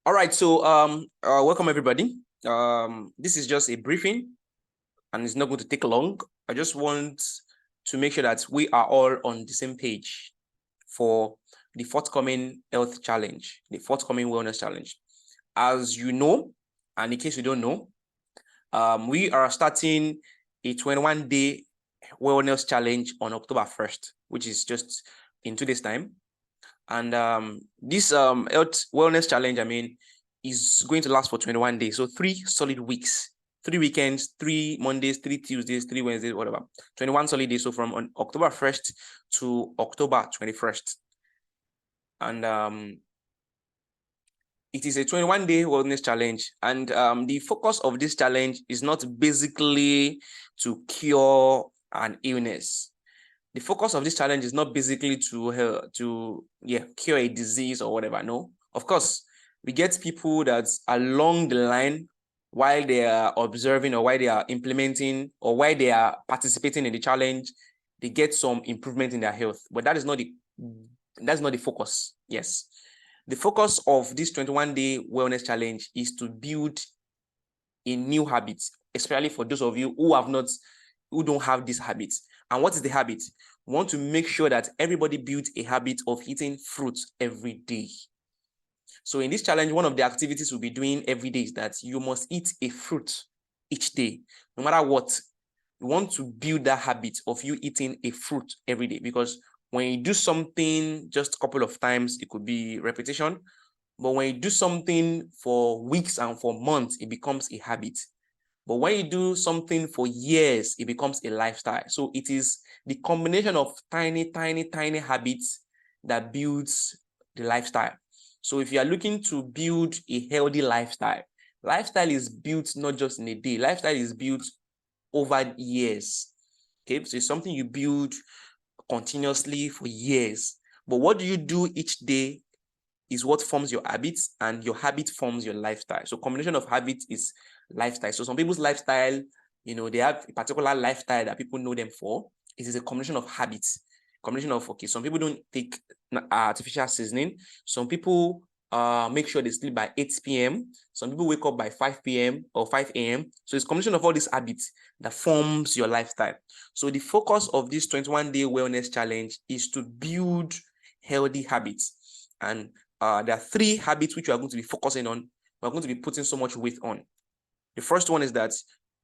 All right, so welcome everybody. This is just a briefing and it's not going to take long. I just want to make sure that we are all on the same page for the forthcoming health challenge, the forthcoming wellness challenge. As you know, and in case you don't know, we are starting a 21-day wellness challenge on October 1st, which is just in 2 days' time. And this health wellness challenge, is going to last for 21 days. So 3 solid weeks, 3 weekends, 3 Mondays, 3 Tuesdays, 3 Wednesdays, whatever. 21 solid days. So from on October 1st to October 21st. And it is a 21-day wellness challenge. And the focus of this challenge is not basically to cure an illness. The focus of this challenge is not basically to cure a disease or whatever. No, of course, we get people that's along the line while they are observing or while they are implementing or while they are participating in the challenge, they get some improvement in their health. But that's not the focus. Yes, the focus of this 21-day wellness challenge is to build a new habit, especially for those of you who don't have this habit. And what is the habit? We want to make sure that everybody builds a habit of eating fruits every day. So in this challenge, one of the activities we'll be doing every day is that you must eat a fruit each day, no matter what. We want to build that habit of you eating a fruit every day, because when you do something just a couple of times, it could be repetition. But when you do something for weeks and for months, it becomes a habit. But when you do something for years, it becomes a lifestyle. So it is the combination of tiny habits that builds the lifestyle. So if you are looking to build a healthy lifestyle, lifestyle is built not just in a day. Lifestyle is built over years. Okay, so it's something you build continuously for years. But what do you do each day is what forms your habits, and your habit forms your lifestyle. So combination of habits is lifestyle. So some people's lifestyle, they have a particular lifestyle that people know them for. It is a combination of habits. Combination of, okay, some people don't take artificial seasoning. Some people make sure they sleep by 8 p.m. Some people wake up by 5 p.m. or 5 a.m. So it's a combination of all these habits that forms your lifestyle. So the focus of this 21-day wellness challenge is to build healthy habits. And there are 3 habits which we are going to be focusing on. We're going to be putting so much weight on. The first one is that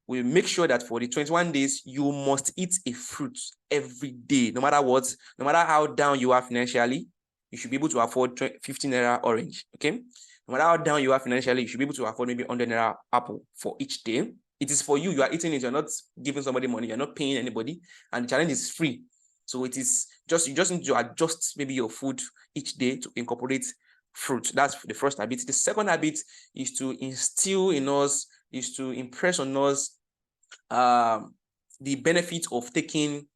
we make sure that for the 21 days, you must eat a fruit every day, no matter what, no matter how down you are financially, you should be able to afford 15 naira orange, okay? No matter how down you are financially, you should be able to afford maybe 100 naira apple for each day. It is for you. You are eating it. You're not giving somebody money. You're not paying anybody. And the challenge is free. So it is just, you just need to adjust maybe your food each day to incorporate fruit. That's the first habit. The second habit is to instill in us, is to impress on us the benefit of taking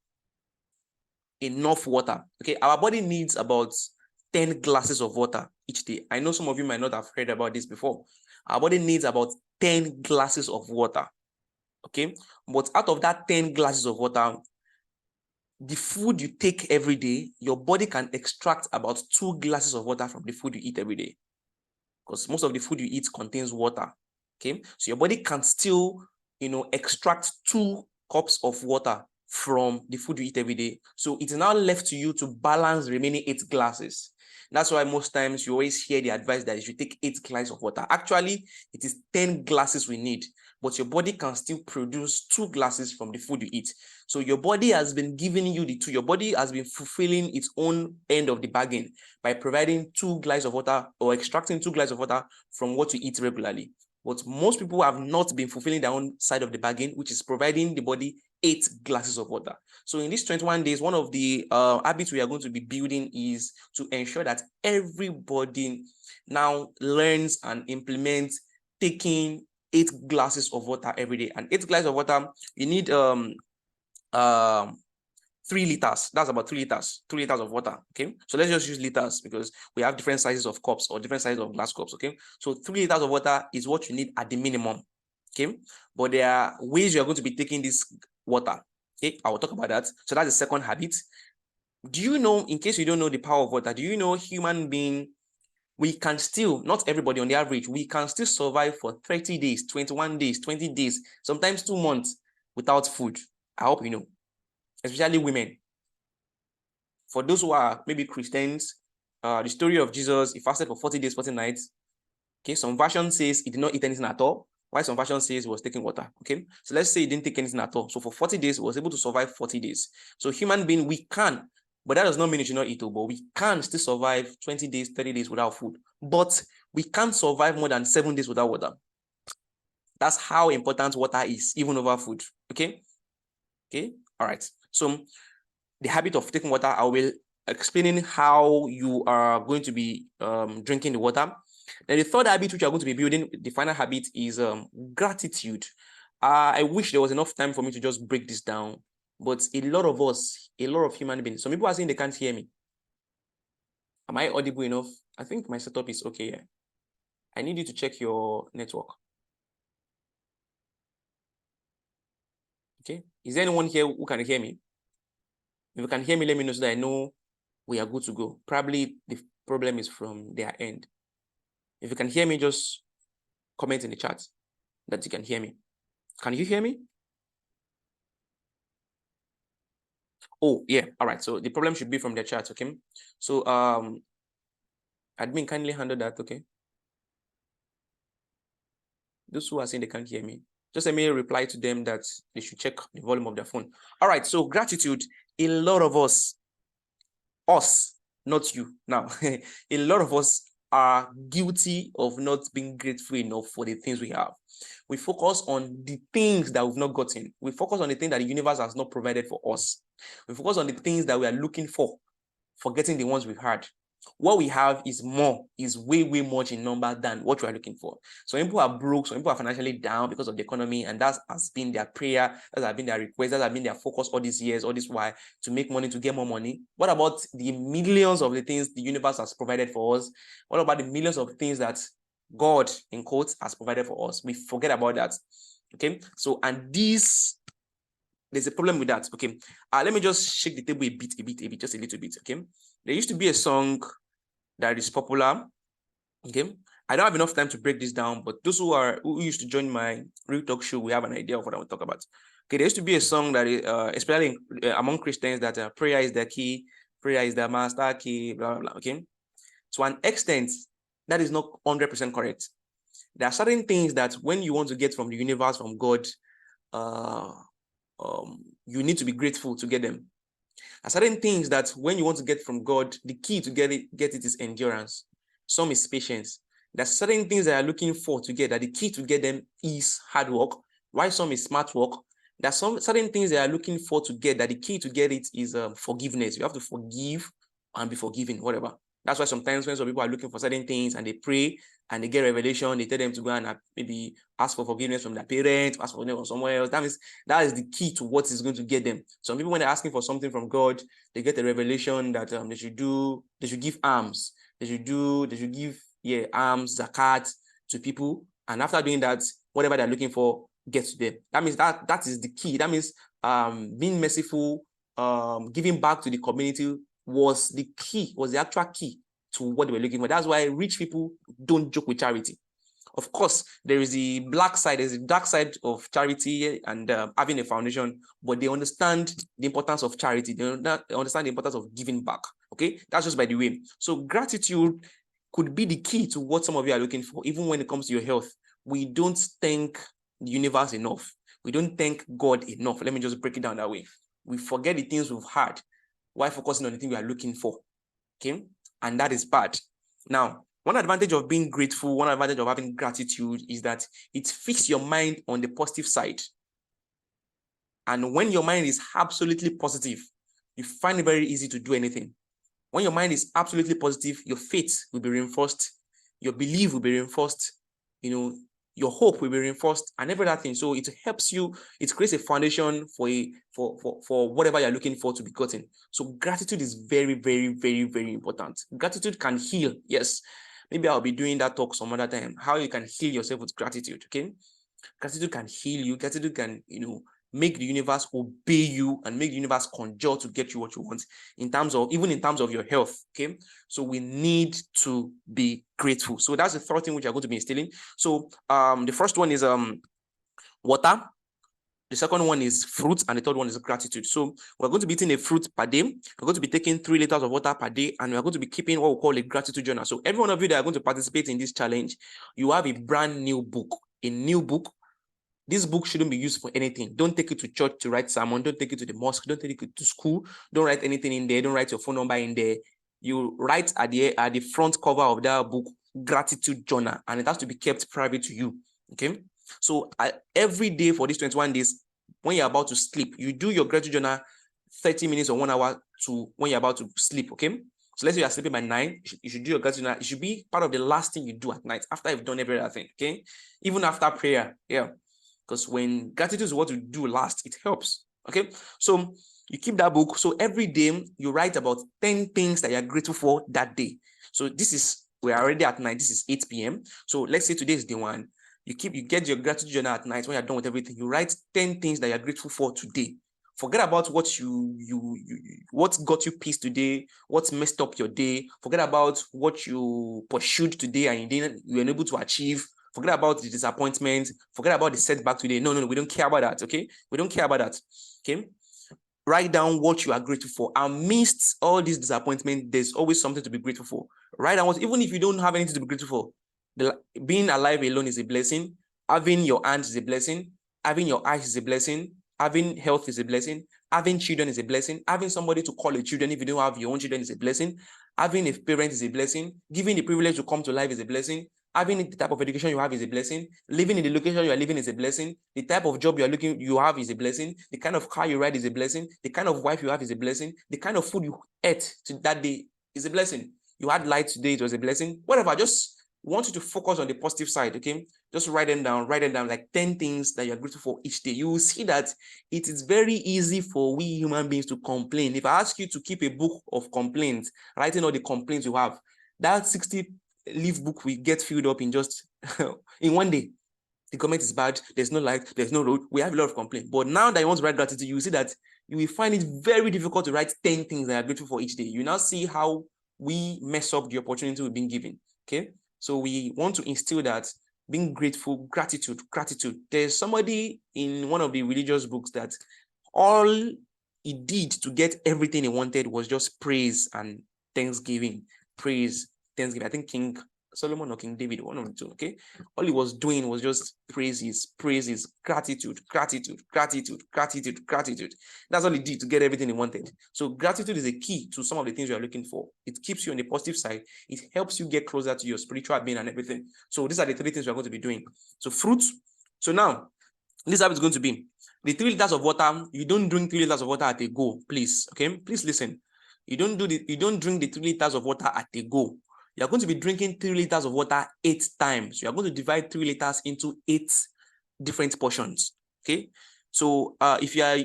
enough water. Okay, our body needs about 10 glasses of water each day. I know some of you might not have heard about this before. Our body needs about 10 glasses of water. Okay, but out of that 10 glasses of water, the food you take every day, your body can extract about 2 glasses of water from the food you eat every day, because most of the food you eat contains water. Okay, so your body can still, extract 2 cups of water from the food you eat every day. So it's now left to you to balance the remaining 8 glasses. That's why most times you always hear the advice that you should take 8 glasses of water. Actually, it is 10 glasses we need, but your body can still produce 2 glasses from the food you eat. So your body has been giving you the 2. Your body has been fulfilling its own end of the bargain by providing 2 glasses of water or extracting 2 glasses of water from what you eat regularly. But most people have not been fulfilling their own side of the bargain, which is providing the body 8 glasses of water. So in these 21 days, one of the habits we are going to be building is to ensure that everybody now learns and implements taking 8 glasses of water every day. And 8 glasses of water, you need 3 liters. That's about 3 liters, 2 liters of water. Okay, so let's just use liters because we have different sizes of cups or different sizes of glass cups. Okay, so 3 liters of water is what you need at the minimum. Okay, but there are ways you are going to be taking this water. Okay, I will talk about that. So that's the second habit. Do you know, in case you don't know the power of water, do you know human being we can still, not everybody on the average, we can still survive for 30 days, 21 days, 20 days, sometimes 2 months without food. I hope you know, especially women. For those who are maybe Christians, the story of Jesus, he fasted for 40 days, 40 nights. Okay, some version says he did not eat anything at all, while some version says he was taking water. Okay, so let's say he didn't take anything at all. So for 40 days, he was able to survive 40 days. So human being, we can, but that does not mean you should not eat, but we can still survive 20 days, 30 days without food. But we can't survive more than 7 days without water. That's how important water is, even over food. Okay. Okay. All right. So the habit of taking water, I will explaining how you are going to be drinking the water. Then the third habit which you are going to be building, the final habit, is gratitude. I wish there was enough time for me to just break this down, but a lot of us, a lot of human beings, some people are saying they can't hear me. Am I audible enough? I think my setup is okay. Yeah. I need you to check your network. Okay. Is there anyone here who can hear me? If you can hear me, let me know so that I know we are good to go. Probably the problem is from their end. If you can hear me, just comment in the chat that you can hear me. Can you hear me? Oh, yeah. All right. So the problem should be from the chat. Okay. So admin, kindly handle that. Okay. Those who are saying they can't hear me, just let me reply to them that they should check the volume of their phone. All right. So gratitude. A lot of us, not you now, a lot of us are guilty of not being grateful enough for the things we have. We focus on the things that we've not gotten. We focus on the things that the universe has not provided for us. We focus on the things that we are looking for, forgetting the ones we've had. What we have is more, is way, way much in number than what we are looking for. Some people are broke, some people are financially down because of the economy, and that has been their prayer, that has been their request, that has been their focus all these years, all this while, to make money, to get more money. What about the millions of the things the universe has provided for us? What about the millions of things that God, in quotes, has provided for us? We forget about that. Okay, so, and there's a problem with that. Okay, let me just shake the table a bit, just a little bit. Okay, there used to be a song that is popular. Okay, I don't have enough time to break this down, but those who used to join my Real Talk show, we have an idea of what I want to talk about. Okay, there used to be a song that is, especially among Christians, that prayer is the key, prayer is the master key, blah blah blah. Okay, to an extent, that is not 100% correct. There are certain things that when you want to get from the universe, from God, you need to be grateful to get them. There are certain things that when you want to get from God, the key to get it is endurance. Some is patience. There are certain things that are looking for to get, that the key to get them is hard work. While some is smart work. There are some certain things they are looking for to get, that the key to get it is forgiveness. You have to forgive and be forgiven, whatever. That's why sometimes when some people are looking for certain things and they pray and they get revelation, they tell them to go and maybe ask for forgiveness from their parents, ask for forgiveness from somewhere else. That means that is the key to what is going to get them. Some people, when they're asking for something from God, they get a revelation that they should give alms, they should give alms, zakat to people, and after doing that, whatever they're looking for gets to them. That means that is the key. That means being merciful, giving back to the community was the actual key to what they were looking for. That's why rich people don't joke with charity. Of course, there is the black side, there's the dark side of charity and having a foundation, but they understand the importance of charity. They understand the importance of giving back. Okay, that's just by the way. So gratitude could be the key to what some of you are looking for, even when it comes to your health. We don't thank the universe enough. We don't thank God enough. Let me just break it down that way. We forget the things we've had while focusing on the thing we are looking for. Okay, and that is bad. Now, one advantage of being grateful, one advantage of having gratitude is that it fixes your mind on the positive side. And when your mind is absolutely positive, you find it very easy to do anything. When your mind is absolutely positive, your faith will be reinforced, your belief will be reinforced, your hope will be reinforced, and every other thing. So it helps you, it creates a foundation for whatever you're looking for to be gotten. So gratitude is very, very, very, very important. Gratitude can heal. Yes. Maybe I'll be doing that talk some other time, how you can heal yourself with gratitude. Okay. Gratitude can heal you. Gratitude can, make the universe obey you and make the universe conjure to get you what you want even in terms of your health. Okay, so we need to be grateful. So that's the third thing which I'm going to be instilling. So the first one is water. The second one is fruit, and the third one is gratitude. So we're going to be eating a fruit per day. We're going to be taking 3 liters of water per day, and we're going to be keeping what we call a gratitude journal. So every one of you that are going to participate in this challenge, you have a brand new book, a new book. This book shouldn't be used for anything. Don't take it to church to write sermon. Don't take it to the mosque. Don't take it to school. Don't write anything in there. Don't write your phone number in there. You write at the front cover of that book, gratitude journal, and it has to be kept private to you. Okay. So every day for these 21 days, when you're about to sleep, you do your gratitude journal 30 minutes or 1 hour to when you're about to sleep. Okay. So let's say you're sleeping by 9, you should do your gratitude journal. It should be part of the last thing you do at night after you've done every other thing. Okay. Even after prayer. Yeah. Because when gratitude is what you do last, it helps. Okay. So you keep that book. So every day you write about 10 things that you're grateful for that day. So we're already at night. This is 8 p.m. So let's say today is day 1. You get your gratitude journal at night when you're done with everything. You write 10 things that you're grateful for today. Forget about what got you peace today, what messed up your day. Forget about what you pursued today and you were unable to achieve. Forget about the disappointment. Forget about the setback today. No, we don't care about that. Okay, we don't care about that. Okay, write down what you are grateful for. Amidst all this disappointment, there's always something to be grateful for. Write down even if you don't have anything to be grateful for. Being alive alone is a blessing. Having your hands is a blessing. Having your eyes is a blessing. Having health is a blessing. Having children is a blessing. Having somebody to call your children if you don't have your own children is a blessing. Having a parent is a blessing. Giving the privilege to come to life is a blessing. Having the type of education you have is a blessing. Living in the location you are living is a blessing. The type of job you have is a blessing. The kind of car you ride is a blessing. The kind of wife you have is a blessing. The kind of food you ate that day is a blessing. You had light today, it was a blessing. Whatever, just want you to focus on the positive side, okay? Just write them down like 10 things that you're grateful for each day. You will see that it is very easy for we human beings to complain. If I ask you to keep a book of complaints, writing all the complaints you have, that 60-leaf book will get filled up in just in one day. The government is bad, there's no light, there's no road, we have a lot of complaints. But now that you want to write gratitude, you will see that you will find it very difficult to write 10 things that you're grateful for each day. You now see how we mess up the opportunity we've been given, okay? So we want to instill that being grateful, gratitude. There's somebody in one of the religious books that all he did to get everything he wanted was just praise and thanksgiving. Praise, thanksgiving. I think King Solomon or King David, one of the two, okay? All he was doing was just praises, gratitude. That's all he did to get everything he wanted. So gratitude is a key to some of the things you are looking for. It keeps you on the positive side. It helps you get closer to your spiritual being and everything. So these are the 3 things we are going to be doing. So fruits. So now, this habit is going to be the 3 liters of water. You don't drink 3 liters of water at a go, please. Okay, please listen. You don't drink the 3 liters of water at a go. You're going to be drinking 3 liters of water 8 times. You're going to divide 3 liters into 8 different portions. Okay. So if you are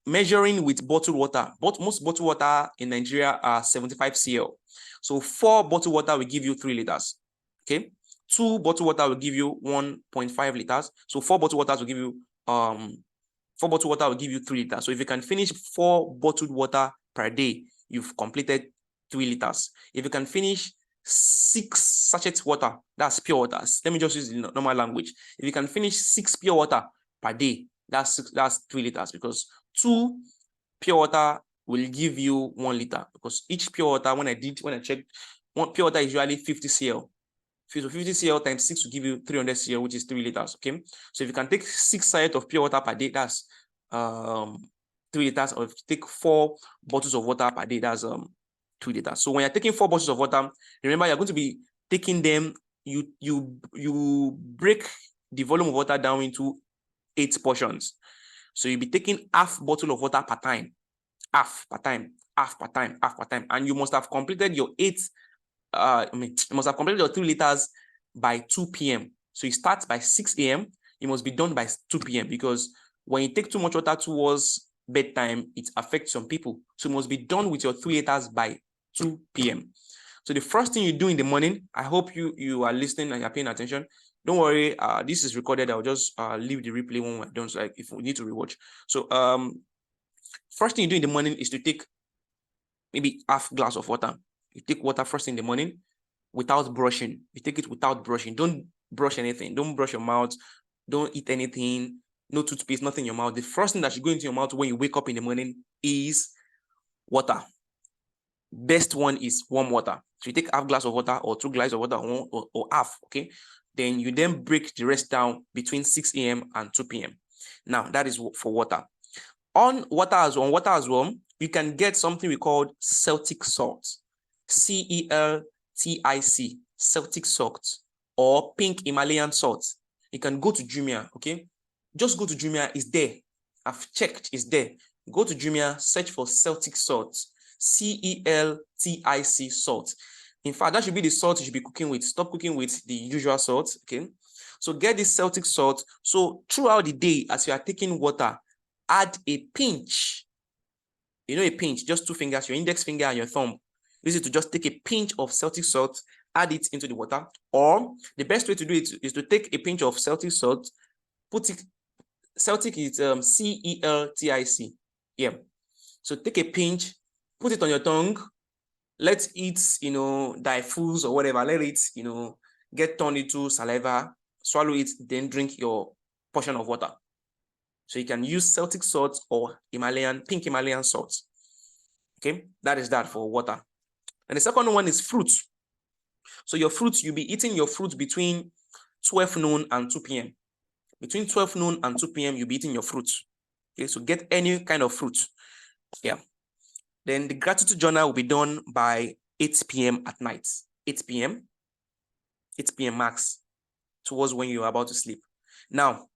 measuring with bottled water, most bottled water in Nigeria are 75 cl. So 4 bottled water will give you 3 liters. Okay. 2 bottled water will give you 1.5 liters. So 4 bottled water will give you 4 bottled water will give you 3 liters. So if you can finish 4 bottled water per day, you've completed 3 liters. If you can finish 6 sachets water, that's pure water. Let me just use the normal language. If you can finish 6 pure water per day, that's 3 liters, because 2 pure water will give you 1 liter, because each pure water, when I checked, one pure water is usually 50 cl. So 50 cl times 6 will give you 300 cl, which is 3 liters. Okay. So if you can take 6 sachets of pure water per day, that's 3 liters. Or if you take 4 bottles of water per day, that's 2 liters. So when you're taking 4 bottles of water, remember you're going to be taking them, you break the volume of water down into 8 portions. So you'll be taking half bottle of water per time, half per time. And you must have completed your 8, you must have completed your 3 liters by 2 p.m. So you start by 6 a.m. You must be done by 2 p.m. because when you take too much water towards bedtime, it affects some people. So you must be done with your 3 liters by 2 p.m. So the first thing you do in the morning, I hope you are listening and you're paying attention. don't worry, this is recorded. I'll just leave the replay when we're done, so like if we need to rewatch. So first thing you do in the morning is to take maybe half glass of water. You take water first thing in the morning without brushing. You take it without brushing. Don't brush anything. Don't brush your mouth. Don't eat anything. No toothpaste, nothing in your mouth. The first thing that should go into your mouth when you wake up in the morning is water. Best one is warm water. So you take half glass of water or 2 glasses of water or half, okay? Then you then break the rest down between 6 a.m. and 2 p.m. Now, that is for water. On water as well, you can get something we call Celtic salt, CELTIC, Celtic salt, or pink Himalayan salt. You can go to Jumia, okay? Just go to Jumia, it's there. I've checked, it's there. Go to Jumia, search for Celtic salt, CELTIC salt. In fact, that should be the salt you should be cooking with. Stop cooking with the usual salt, okay? So get this Celtic salt. So throughout the day, as you are taking water, add a pinch. You know, a pinch, just 2 fingers, your index finger and your thumb. Use it to just take a pinch of Celtic salt, add it into the water. Or the best way to do it is to take a pinch of Celtic salt, put it, Celtic is CELTIC. Yeah. So take a pinch, put it on your tongue, let it, diffuse or whatever, let it, get turned into saliva, swallow it, then drink your portion of water. So you can use Celtic salt or pink Himalayan salt. Okay, that is that for water. And the second one is fruits. So your fruits, you'll be eating your fruits between 12 noon and 2 p.m. Between 12 noon and 2 p.m., you'll be eating your fruits. Okay, so get any kind of fruit. Yeah. Then the gratitude journal will be done by 8 p.m. at night. 8 p.m. max, towards when you're about to sleep. Now,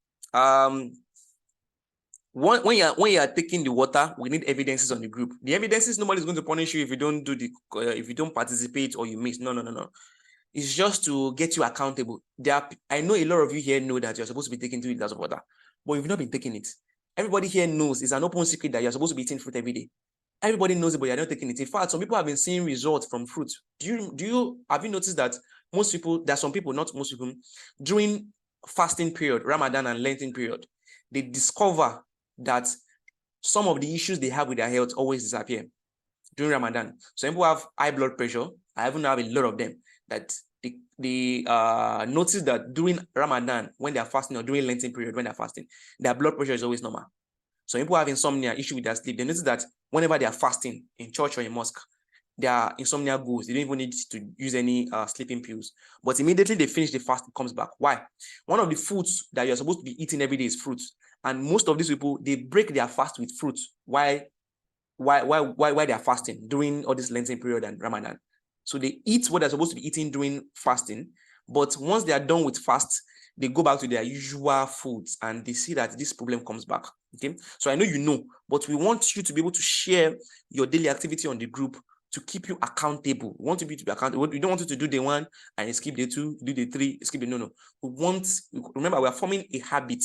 when you are taking the water, we need evidences on the group. The evidences, nobody is going to punish you if you don't do if you don't participate or you miss. No. It's just to get you accountable. I know a lot of you here know that you're supposed to be taking 3 liters of water, but you've not been taking it. Everybody here knows it's an open secret that you're supposed to be eating fruit every day. Everybody knows it, but you're not taking it. In fact, some people have been seeing results from fruit. Have you noticed that most people, there are some people, not most people, during fasting period, Ramadan and Lenten period, they discover that some of the issues they have with their health always disappear during Ramadan. Some people have high blood pressure. I even have a lot of them that they notice that during Ramadan, when they are fasting, or during Lenten period when they're fasting, their blood pressure is always normal. So people have insomnia, issue with their sleep. They notice that whenever they are fasting in church or in mosque, their insomnia goes. They don't even need to use any sleeping pills. But immediately they finish the fast, it comes back. Why? One of the foods that you're supposed to be eating every day is fruits. And most of these people, they break their fast with fruits. Why they are fasting during all this Lenten period and Ramadan? So they eat what they're supposed to be eating during fasting. But once they are done with fast, they go back to their usual foods and they see that this problem comes back. Okay, so I know you know, but we want you to be able to share your daily activity on the group to keep you accountable. We want you to be accountable. We don't want you to do day 1 and skip day 2, do day 3, skip day. No. Remember, we are forming a habit.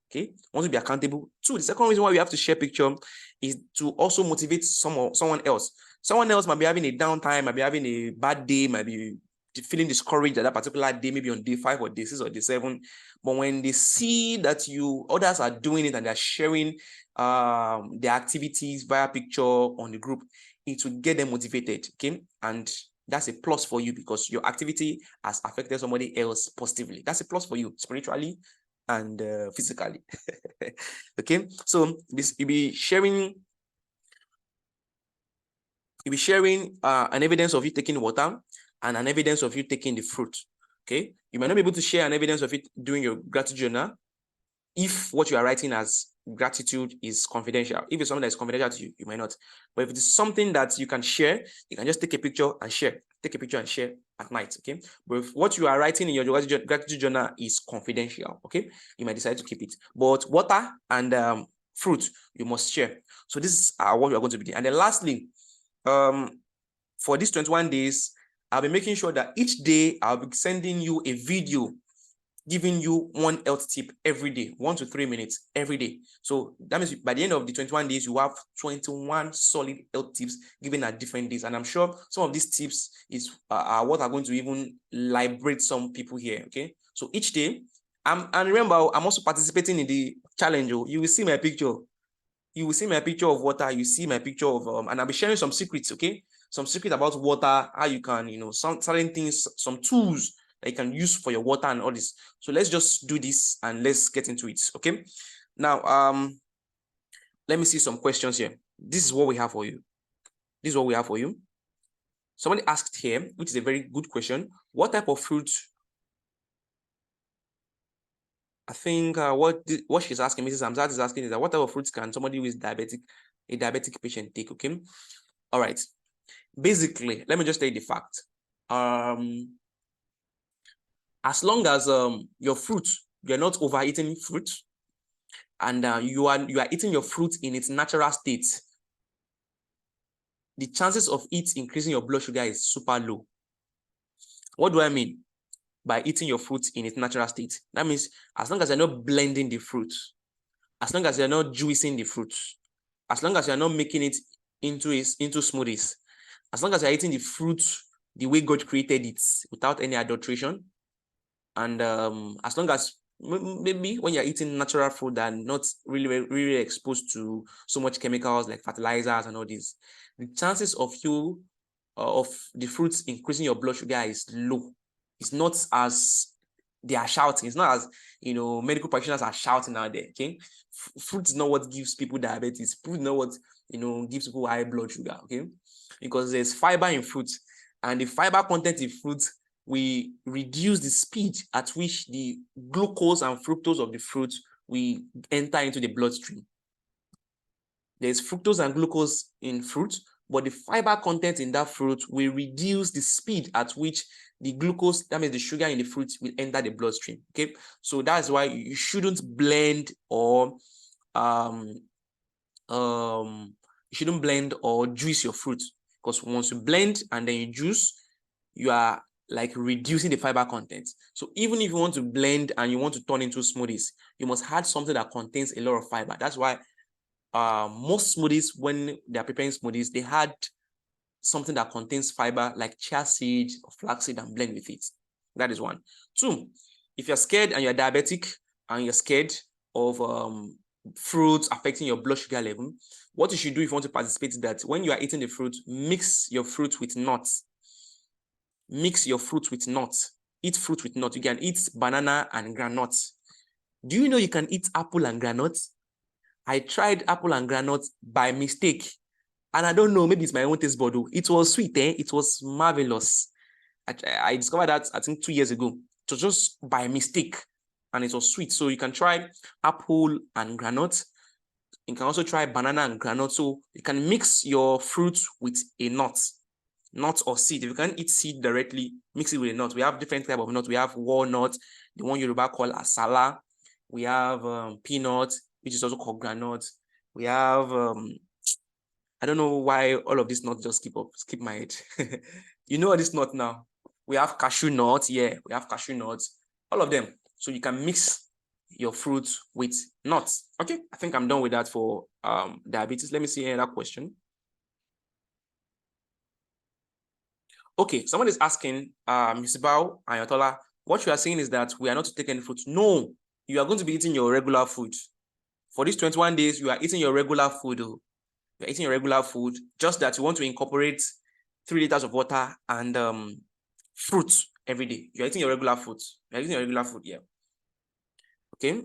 Okay, we want to be accountable. 2, the second reason why we have to share picture is to also motivate someone else. Someone else might be having a downtime, might be having a bad day, might be feeling discouraged at that particular day, maybe on day 5 or day 6 or day 7. But when they see that others are doing it and they're sharing their activities via picture on the group, it will get them motivated. Okay, and that's a plus for you because your activity has affected somebody else positively. That's a plus for you spiritually and physically. Okay, so you'll be sharing an evidence of you taking water and an evidence of you taking the fruit. Okay, you might not be able to share an evidence of it doing your gratitude journal if what you are writing as gratitude is confidential. If it's something that is confidential to you, you might not. But if it is something that you can share, you can just take a picture and share. Take a picture and share at night. Okay, but if what you are writing in your gratitude journal is confidential, okay, you might decide to keep it. But water and fruit, you must share. So this is what we are going to be doing. And then lastly, for these 21 days, I'll be making sure that each day I'll be sending you a video giving you one health tip every day, 1 to 3 minutes every day. So that means by the end of the 21 days, you have 21 solid health tips given at different days. And I'm sure some of these tips are what are going to even liberate some people here. Okay. So each day, and remember, I'm also participating in the challenge. You will see my picture. You will see my picture of water. You see my picture of, and I'll be sharing some secrets. Okay. Some secret about water, how you can, some certain things, some tools that you can use for your water and all this. So let's just do this and let's get into it. Okay. Now, let me see some questions here. This is what we have for you. This is what we have for you. Somebody asked here, which is a very good question. What type of fruit? I think what she's asking, Mrs. Hamzat is asking, is that what type of fruits can somebody who is a diabetic patient take? Okay. All right. Basically, let me just tell you the fact. As long as your fruit, you're not overeating fruit, and you are eating your fruit in its natural state, the chances of it increasing your blood sugar is super low. What do I mean by eating your fruit in its natural state? That means as long as you're not blending the fruit, as long as you're not juicing the fruit, as long as you're not making it into smoothies, as long as you're eating the fruit the way God created it without any adulteration, and as long as maybe when you're eating natural food and not really exposed to so much chemicals like fertilizers and all this, the chances of you of the fruits increasing your blood sugar is low. It's not as they are shouting. It's not as medical practitioners are shouting out there. Okay, fruit is not what gives people diabetes. Fruit is not what gives people high blood sugar. Okay, because there's fiber in fruit, and the fiber content in fruit we reduce the speed at which the glucose and fructose of the fruit will enter into the bloodstream. There's fructose and glucose in fruit, but the fiber content in that fruit will reduce the speed at which the glucose, that means the sugar in the fruit, will enter the bloodstream. Okay, so that's why you shouldn't blend or juice your fruit, because once you blend and then you juice, you are like reducing the fiber content. So even if you want to blend and you want to turn into smoothies, you must add something that contains a lot of fiber. That's why most smoothies, when they're preparing smoothies, they add something that contains fiber like chia seed or flaxseed and blend with it. That is one. Two, if you're scared and you're diabetic and you're scared of fruits affecting your blood sugar level, what you should do if you want to participate is that when you are eating the fruit, mix your fruit with nuts. Mix your fruit with nuts. Eat fruit with nuts. You can eat banana and granuts. Do you know you can eat apple and granuts? I tried apple and granuts by mistake. And I don't know, maybe it's my own taste bud. It was sweet, eh? It was marvelous. I discovered that, I think, 2 years ago. It was just by mistake. And it was sweet. So you can try apple and granuts. You can also try banana and granuts. So you can mix your fruit with a nut or seed. If you can't eat seed directly, mix it with a nut. We have different type of nuts. We have walnut, the one Yoruba call asala. We have peanut, which is also called granite. We have I don't know why all of these nuts just skip my head. You know this nut now. We have cashew nuts. Yeah, we have cashew nuts. All of them. So you can mix your fruits with nuts. Okay, I think I'm done with that for diabetes. Let me see another question. Okay, someone is asking, Ms. Bao Ayotola, what you are saying is that we are not to take any fruit. No, you are going to be eating your regular food. For these 21 days, you are eating your regular food. You're eating your regular food, just that you want to incorporate 3 liters of water and fruit every day. You're eating your regular food. You're eating your regular food, yeah. Okay.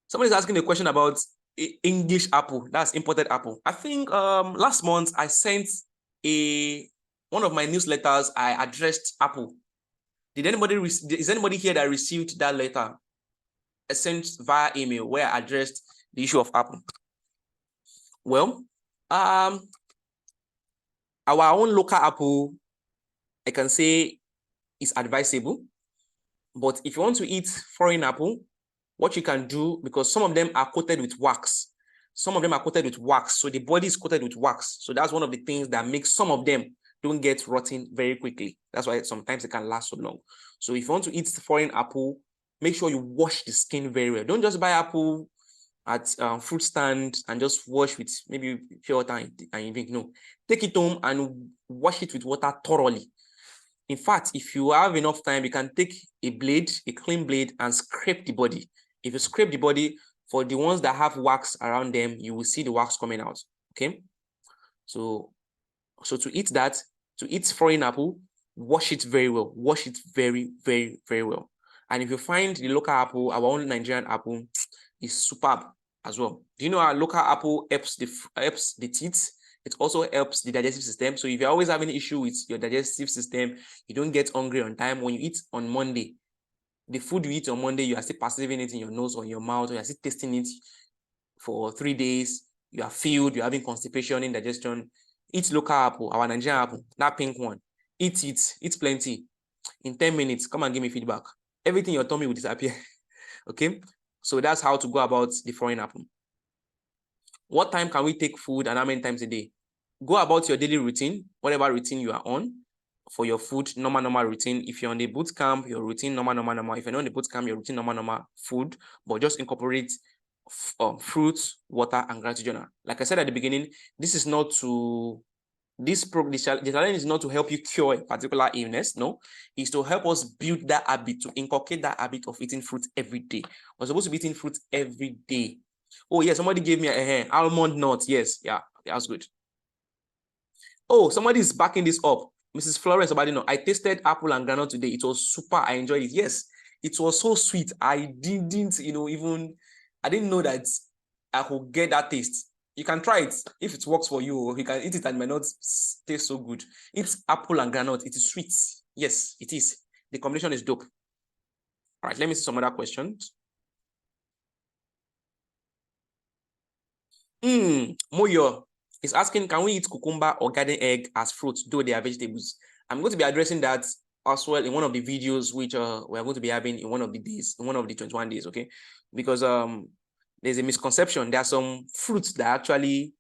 Somebody's asking a question about English apple. That's imported apple. I think last month I sent one of my newsletters. I addressed apple. Is anybody here that received that letter? I sent via email where I addressed the issue of apple. Well, our own local apple, I can say, is advisable. But if you want to eat foreign apple, what you can do, because some of them are coated with wax. Some of them are coated with wax. So the body is coated with wax. So that's one of the things that makes some of them don't get rotten very quickly. That's why sometimes it can last so long. So if you want to eat foreign apple, make sure you wash the skin very well. Don't just buy apple at fruit stand and just wash with maybe pure water and you drink. No, take it home and wash it with water thoroughly. In fact, if you have enough time, you can take a blade, a clean blade, and scrape the body. If you scrape the body, for the ones that have wax around them, you will see the wax coming out. Okay. So to eat that, to eat foreign apple, wash it very well. Wash it very, very, very well. And if you find the local apple, our own Nigerian apple is superb as well. Do you know our local apple helps the teeth? It also helps the digestive system. So if you're always having an issue with your digestive system, you don't get hungry on time. When you eat on Monday, the food you eat on Monday, you are still perceiving it in your nose or in your mouth, or you are still tasting it for 3 days. You are filled, you're having constipation, indigestion. Eat local apple, our Nigerian apple, that pink one. Eat it, eat plenty. In 10 minutes, come and give me feedback. Everything your tummy will disappear. Okay, so that's how to go about the foreign apple. What time can we take food and how many times a day? Go about your daily routine, whatever routine you are on for your food, normal routine. If you're on the boot camp, your routine, normal. If you're not on the boot camp, your routine, normal food, but just incorporate fruits, water, and gratitude journal. Like I said at the beginning, this is not to the challenge is not to help you cure a particular illness. No, it's to help us build that habit, to inculcate that habit of eating fruit every day. We're supposed to be eating fruit every day. Oh yeah, somebody gave me a almond nut. Yes, yeah, that's good. Oh, somebody is backing this up. Mrs. Florence Obadino, I tasted apple and granite today. It was super. I enjoyed it. Yes, it was so sweet. I didn't, I didn't know that I could get that taste. You can try it if it works for you. You can eat it and it might not taste so good. It's apple and granite. It is sweet. Yes, it is. The combination is dope. All right, let me see some other questions. Moyo is asking, can we eat cucumber or garden egg as fruits, though they are vegetables? I'm going to be addressing that as well in one of the videos which we're going to be having in one of the days, in one of the 21 days, okay? Because there's a misconception. There are some fruits that are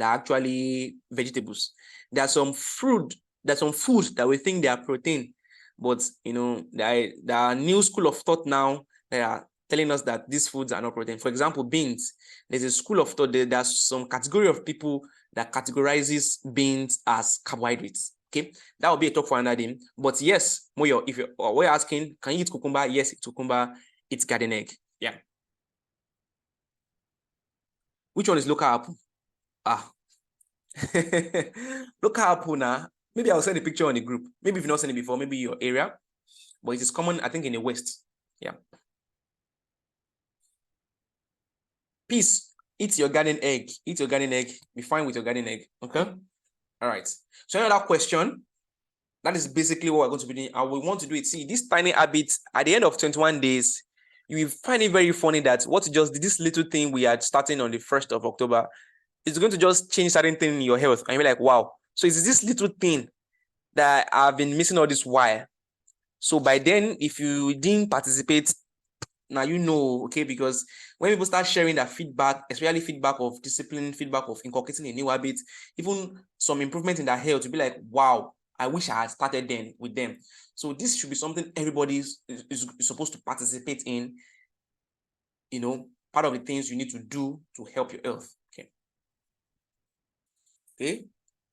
actually vegetables. There's some foods that we think they are protein, but there are new school of thought now that are telling us that these foods are not protein. For example, beans. There's a school of thought. There's some category of people that categorizes beans as carbohydrates. Okay, that will be a talk for another day. But yes, Moyo, if we're asking, can you eat cucumber? Yes, it's cucumber. It's garden egg. Yeah. Which one is local apple? Local apple now. Maybe I'll send a picture on the group. Maybe if you've not seen it before, maybe your area. But it is common, I think, in the West. Yeah. Peace. Eat your garden egg. Eat your garden egg. Be fine with your garden egg. Okay. All right. So another question. That is basically what we're going to be doing. I will want to do it. See, this tiny habit at the end of 21 days, you will find it very funny that what just did this little thing we are starting on the 1st of October is going to just change certain thing in your health. And you're like, wow. So it's this little thing that I've been missing all this while. So by then, if you didn't participate, now okay, because when people start sharing their feedback, especially feedback of discipline, feedback of inculcating a new habit, even some improvement in their health, to be like, wow, I wish I had started then with them. So this should be something everybody is supposed to participate in, part of the things you need to do to help your health. Okay.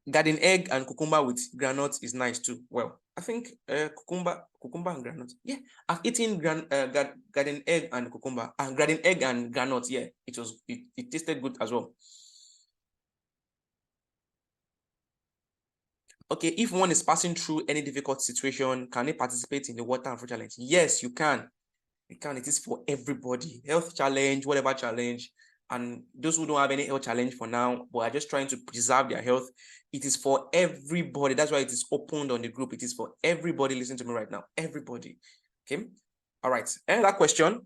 Garden egg and cucumber with granite is nice too. Well, I think cucumber and granite. Yeah, I've eaten garden egg and cucumber and garden egg and granite. Yeah, it tasted good as well. Okay, if one is passing through any difficult situation, can they participate in the water and fruit challenge? Yes, you can. You can. It is for everybody. Health challenge, whatever challenge. And those who don't have any health challenge for now, but are just trying to preserve their health, it is for everybody. That's why it is opened on the group. It is for everybody. Listen to me right now. Everybody. Okay. All right. Another question.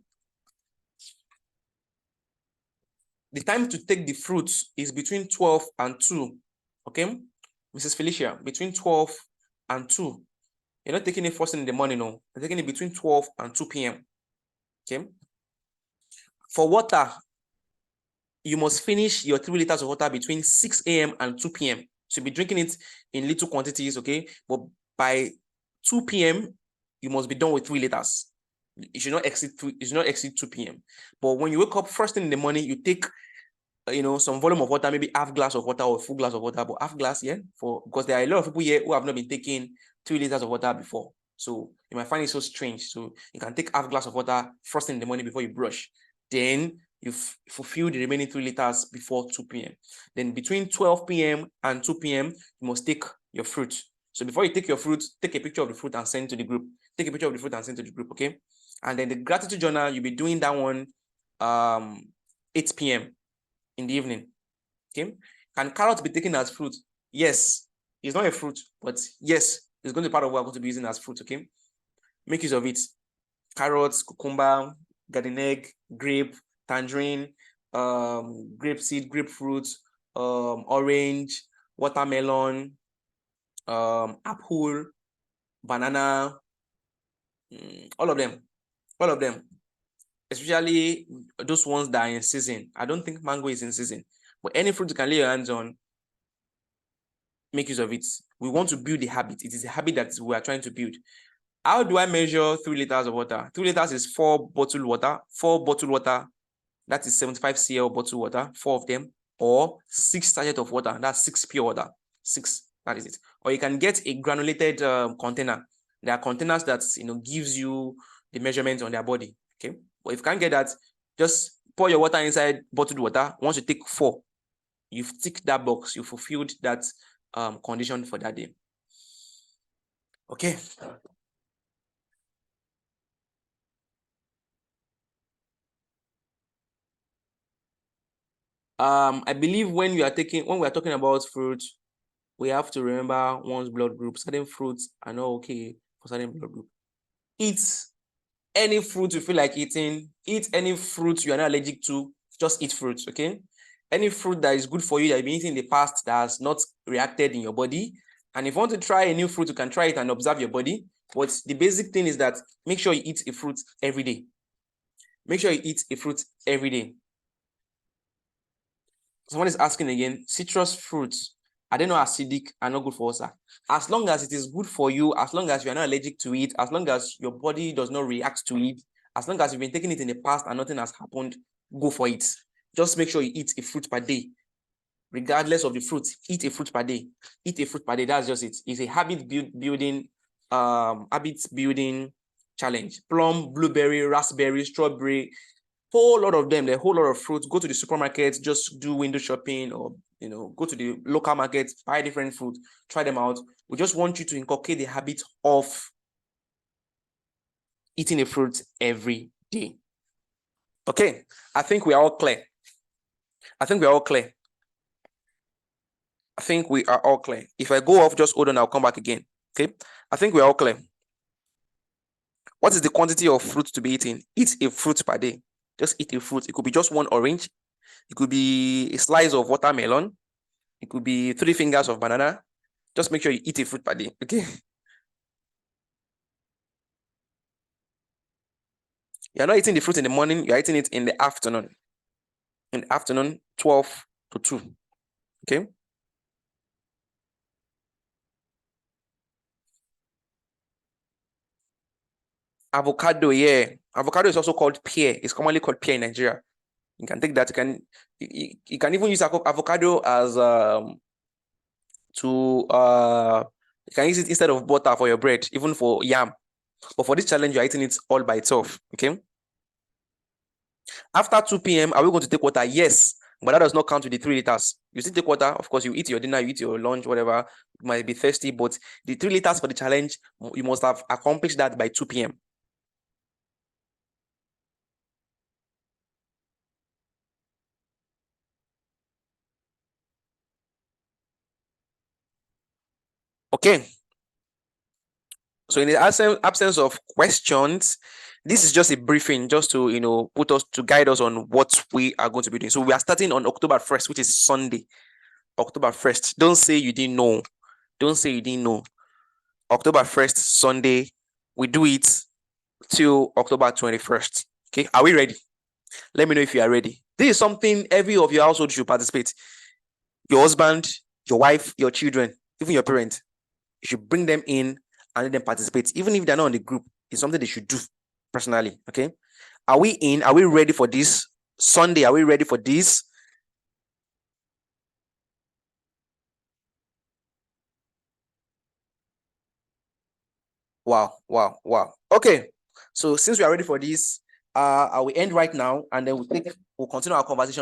The time to take the fruits is between 12 and 2. Okay. Mrs. Felicia, between 12 and 2. You're not taking it first in the morning, no. You're taking it between 12 and 2 p.m. Okay. For water, you must finish your 3 liters of water between 6 a.m. and 2 p.m. So be drinking it in little quantities, okay? But by 2 p.m., you must be done with 3 liters. It should not exceed 2 p.m. But when you wake up first thing in the morning, you take some volume of water, maybe half glass of water or full glass of water, but half glass, yeah, because there are a lot of people here who have not been taking 3 liters of water before. So you might find it so strange. So you can take half glass of water first thing in the morning before you brush. Then you fulfill the remaining 3 liters before 2 p.m. Then between 12 p.m. and 2 p.m., you must take your fruit. So before you take your fruit, take a picture of the fruit and send to the group. Take a picture of the fruit and send to the group, okay? And then the gratitude journal, you'll be doing that one 8 p.m. in the evening, okay? Can carrot be taken as fruit? Yes, it's not a fruit, but yes, it's going to be part of what we're going to be using as fruit, okay? Make use of it. Carrots, cucumber, garden egg, grape, tangerine, grape seed, grapefruit, orange, watermelon, apple, banana, all of them, especially those ones that are in season. I don't think mango is in season, but any fruit you can lay your hands on, make use of it. We want to build a habit. It is a habit that we are trying to build. How do I measure 3 liters of water? 3 liters is 4 bottled water. 4 bottled water, that is 75 cl bottled water, 4 of them, or 6 sachets of water, that's 6 pure water. 6, that is it. Or you can get a granulated container. There are containers that gives you the measurement on their body. Okay, but if you can't get that, just pour your water inside bottled water. Once you take 4, you've ticked that box, you fulfilled that condition for that day. Okay. I believe when we are talking about fruit, we have to remember one's blood group. Certain fruits are not okay for certain blood group. Eat any fruit you feel like eating. Eat any fruit you are not allergic to. Just eat fruits, okay? Any fruit that is good for you that you've been eating in the past that has not reacted in your body. And if you want to try a new fruit, you can try it and observe your body. But the basic thing is that make sure you eat a fruit every day. Make sure you eat a fruit every day. Someone is asking again, citrus fruits, are they not acidic and not good for us? As long as it is good for you, as long as you are not allergic to it, as long as your body does not react to it, as long as you've been taking it in the past and nothing has happened, go for it. Just make sure you eat a fruit per day. Regardless of the fruit, eat a fruit per day. Eat a fruit per day. That's just it. It's a habit building challenge. Plum, blueberry, raspberry, strawberry, whole lot of them, the whole lot of fruits. Go to the supermarket, just do window shopping, or go to the local market, buy different fruit, try them out. We just want you to inculcate the habit of eating a fruit every day. Okay, I think we are all clear. I think we are all clear. If I go off, just hold on, I'll come back again. Okay, I think we're all clear. What is the quantity of fruit to be eaten? Eat a fruit per day. Just eat a fruit. It could be just one orange. It could be a slice of watermelon. It could be 3 fingers of banana. Just make sure you eat a fruit per day, okay? You're not eating the fruit in the morning, you're eating it in the afternoon. In the afternoon, 12 to 2, okay? Avocado, yeah. Avocado is also called pear. It's commonly called pear in Nigeria. You can take that. You can even use avocado as you can use it instead of butter for your bread, even for yam. But for this challenge, you're eating it all by itself, okay? After 2 p.m., are we going to take water? Yes, but that does not count with the 3 liters. You still take water. Of course, you eat your dinner, you eat your lunch, whatever. You might be thirsty, but the 3 liters for the challenge, you must have accomplished that by 2 p.m. Okay. So in the absence of questions, this is just a briefing, just to guide us on what we are going to be doing. So we are starting on October 1st, which is Sunday. October 1st. Don't say you didn't know. Don't say you didn't know. October 1st, Sunday. We do it till October 21st. Okay, are we ready? Let me know if you are ready. This is something every of your household should participate. Your husband, your wife, your children, even your parents. You should bring them in and let them participate. Even if they're not on the group, it's something they should do personally. Okay. Are we in? Are we ready for this? Sunday, are we ready for this? Wow. Okay. So since we are ready for this, I will end right now and then we'll continue our conversation